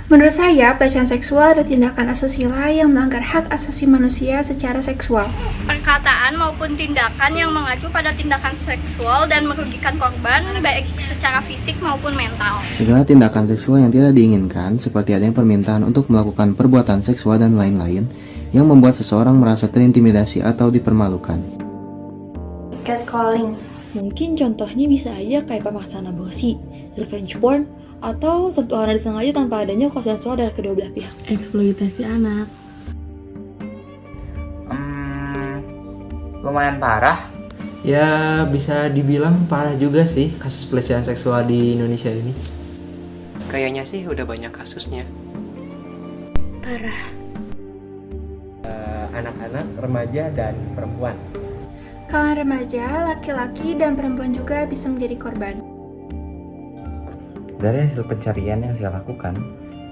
Menurut saya, pelecehan seksual adalah tindakan asusila yang melanggar hak asasi manusia secara seksual. Perkataan maupun tindakan yang mengacu pada tindakan seksual dan merugikan korban baik secara fisik maupun mental. Segala tindakan seksual yang tidak diinginkan, seperti adanya permintaan untuk melakukan perbuatan seksual dan lain-lain, yang membuat seseorang merasa terintimidasi atau dipermalukan. Catcalling. Mungkin contohnya bisa aja kayak pemaksaan aborsi, revenge porn, atau sentuhan disengaja tanpa adanya konsensual dari kedua belah pihak. Eksploitasi anak. Lumayan parah. Ya bisa dibilang parah juga sih kasus pelecehan seksual di Indonesia ini. Kayaknya sih udah banyak kasusnya. Parah. Anak-anak, remaja, dan perempuan. Kalangan remaja, laki-laki, dan perempuan juga bisa menjadi korban. Dari hasil pencarian yang saya lakukan,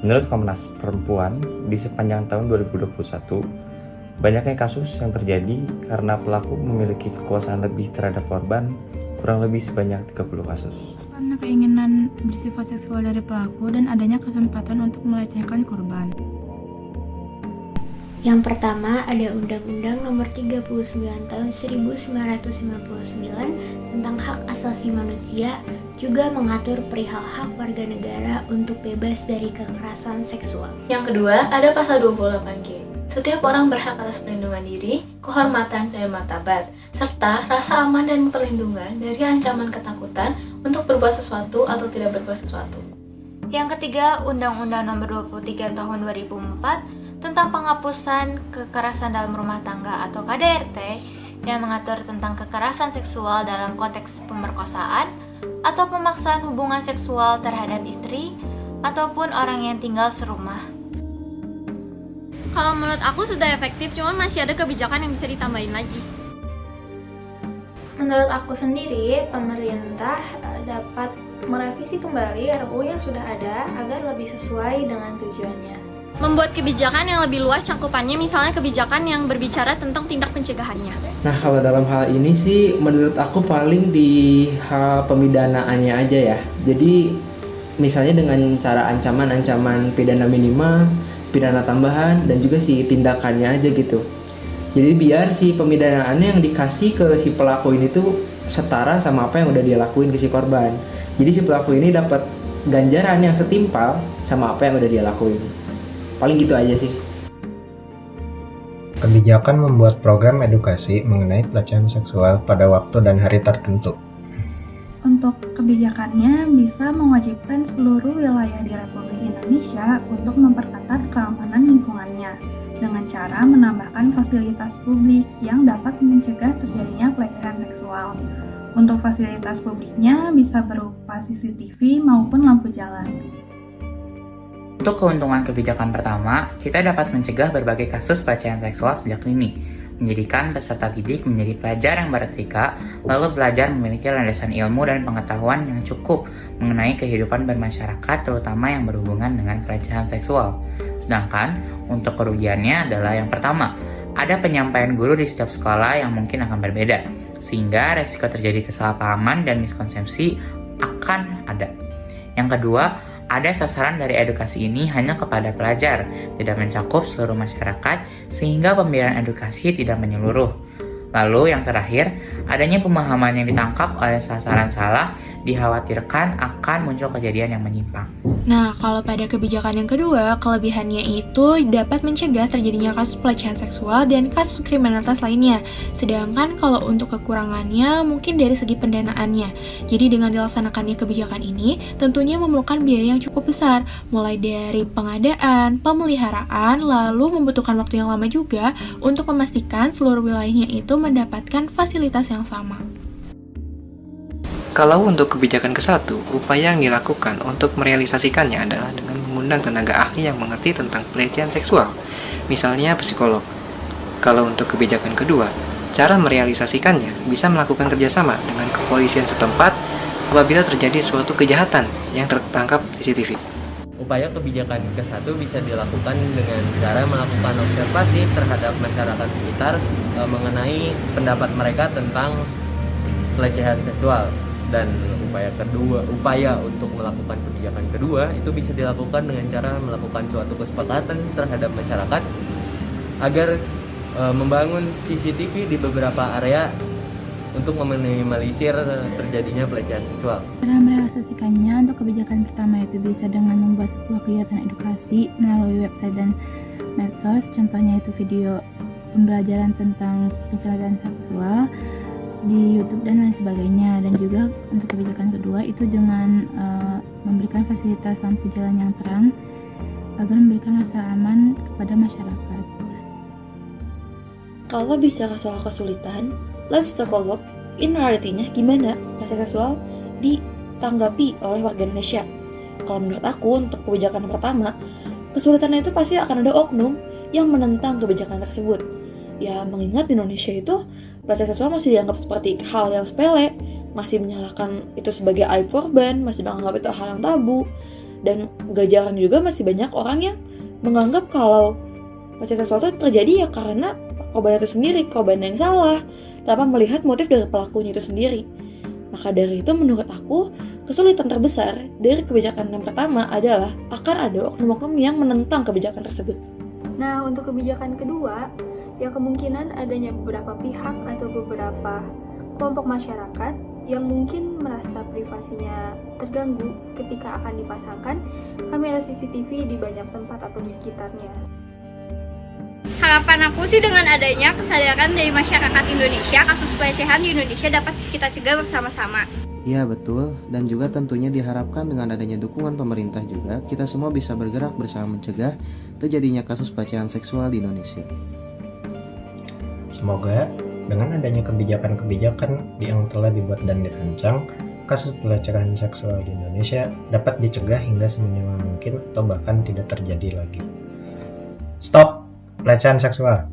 menurut Komnas Perempuan, di sepanjang tahun 2021, banyaknya kasus yang terjadi karena pelaku memiliki kekuasaan lebih terhadap korban, kurang lebih sebanyak 30 kasus. Karena keinginan bersifat seksual dari pelaku dan adanya kesempatan untuk melecehkan korban. Yang pertama ada Undang-Undang Nomor 39 Tahun 1959 tentang Hak Asasi Manusia, juga mengatur perihal hak warga negara untuk bebas dari kekerasan seksual. Yang kedua ada Pasal 28G. Setiap orang berhak atas perlindungan diri, kehormatan, dan martabat, serta rasa aman dan perlindungan dari ancaman ketakutan untuk berbuat sesuatu atau tidak berbuat sesuatu. Yang ketiga, Undang-Undang Nomor 23 Tahun 2004 tentang penghapusan kekerasan dalam rumah tangga atau KDRT yang mengatur tentang kekerasan seksual dalam konteks pemerkosaan atau pemaksaan hubungan seksual terhadap istri ataupun orang yang tinggal serumah. Kalau menurut aku sudah efektif, cuman masih ada kebijakan yang bisa ditambahin lagi. Menurut aku sendiri, pemerintah dapat merevisi kembali RUU yang sudah ada agar lebih sesuai dengan tujuannya. Membuat kebijakan yang lebih luas cakupannya, misalnya kebijakan yang berbicara tentang tindak pencegahannya. Nah kalau dalam hal ini sih menurut aku paling di hal pemidanaannya aja ya. Jadi misalnya dengan cara ancaman pidana minimal, pidana tambahan, dan juga si tindakannya aja gitu. Jadi biar si pemidanaannya yang dikasih ke si pelaku ini tuh setara sama apa yang udah dia lakuin ke si korban. Jadi si pelaku ini dapat ganjaran yang setimpal sama apa yang udah dia lakuin. Paling gitu aja sih. Kebijakan membuat program edukasi mengenai pelecehan seksual pada waktu dan hari tertentu. Untuk kebijakannya bisa mewajibkan seluruh wilayah di Republik Indonesia untuk memperketat keamanan lingkungannya dengan cara menambahkan fasilitas publik yang dapat mencegah terjadinya pelecehan seksual. Untuk fasilitas publiknya bisa berupa CCTV maupun lampu jalan. Untuk keuntungan kebijakan pertama, kita dapat mencegah berbagai kasus pelecehan seksual sejak dini, menjadikan peserta didik menjadi pelajar yang beretika, lalu belajar memiliki landasan ilmu dan pengetahuan yang cukup mengenai kehidupan bermasyarakat, terutama yang berhubungan dengan pelecehan seksual. Sedangkan, untuk kerugiannya adalah yang pertama, ada penyampaian guru di setiap sekolah yang mungkin akan berbeda, sehingga resiko terjadi kesalahpahaman dan miskonsepsi akan ada. Yang kedua, ada sasaran dari edukasi ini hanya kepada pelajar, tidak mencakup seluruh masyarakat, sehingga pemberian edukasi tidak menyeluruh. Lalu yang terakhir, adanya pemahaman yang ditangkap oleh sasaran salah, dikhawatirkan akan muncul kejadian yang menyimpang. Nah, kalau pada kebijakan yang kedua, kelebihannya itu dapat mencegah terjadinya kasus pelecehan seksual dan kasus kriminalitas lainnya. Sedangkan kalau untuk kekurangannya mungkin dari segi pendanaannya. Jadi dengan dilaksanakannya kebijakan ini, tentunya memerlukan biaya yang cukup besar, mulai dari pengadaan, pemeliharaan, lalu membutuhkan waktu yang lama juga untuk memastikan seluruh wilayahnya itu mendapatkan fasilitas yang sama. Kalau untuk kebijakan ke-1, upaya yang dilakukan untuk merealisasikannya adalah dengan mengundang tenaga ahli yang mengerti tentang pelecehan seksual, misalnya psikolog. Kalau untuk kebijakan kedua, cara merealisasikannya bisa melakukan kerjasama dengan kepolisian setempat apabila terjadi suatu kejahatan yang tertangkap CCTV. Upaya kebijakan ke-1 bisa dilakukan dengan cara melakukan observasi terhadap masyarakat sekitar mengenai pendapat mereka tentang pelecehan seksual. Dan upaya untuk melakukan kebijakan kedua itu bisa dilakukan dengan cara melakukan suatu kesepakatan terhadap masyarakat agar membangun CCTV di beberapa area untuk meminimalisir terjadinya pelecehan seksual. Cara merealisasikannya untuk kebijakan pertama itu bisa dengan membuat sebuah kegiatan edukasi melalui website dan medsos, contohnya itu video pembelajaran tentang kejahatan seksual di YouTube dan lain sebagainya. Dan juga untuk kebijakan kedua itu dengan memberikan fasilitas lampu jalan yang terang agar memberikan rasa aman kepada masyarakat. Kalau bicara soal kesulitan, let's take a look in reality-nya gimana pelecehan seksual ditanggapi oleh warga Indonesia. Kalau menurut aku untuk kebijakan pertama, kesulitannya itu pasti akan ada oknum yang menentang kebijakan tersebut. Ya, mengingat di Indonesia itu pelecehan seksual masih dianggap seperti hal yang sepele, masih menyalahkan itu sebagai aib korban, masih menganggap itu hal yang tabu, dan gak jarang juga masih banyak orang yang menganggap kalau pelecehan seksual itu terjadi ya karena korban itu sendiri, korban yang salah, tanpa melihat motif dari pelakunya itu sendiri. Maka dari itu menurut aku, kesulitan terbesar dari kebijakan yang pertama adalah akan ada oknum-oknum yang menentang kebijakan tersebut. Nah, untuk kebijakan kedua, yang kemungkinan adanya beberapa pihak atau beberapa kelompok masyarakat yang mungkin merasa privasinya terganggu ketika akan dipasangkan kamera CCTV di banyak tempat atau di sekitarnya. Harapan aku sih dengan adanya kesadaran dari masyarakat Indonesia, kasus pelecehan di Indonesia dapat kita cegah bersama-sama. Ya betul, dan juga tentunya diharapkan dengan adanya dukungan pemerintah juga, kita semua bisa bergerak bersama mencegah terjadinya kasus pelecehan seksual di Indonesia. Semoga dengan adanya kebijakan-kebijakan yang telah dibuat dan dirancang, kasus pelecehan seksual di Indonesia dapat dicegah hingga seminimal mungkin atau bahkan tidak terjadi lagi. Stop pelecehan seksual!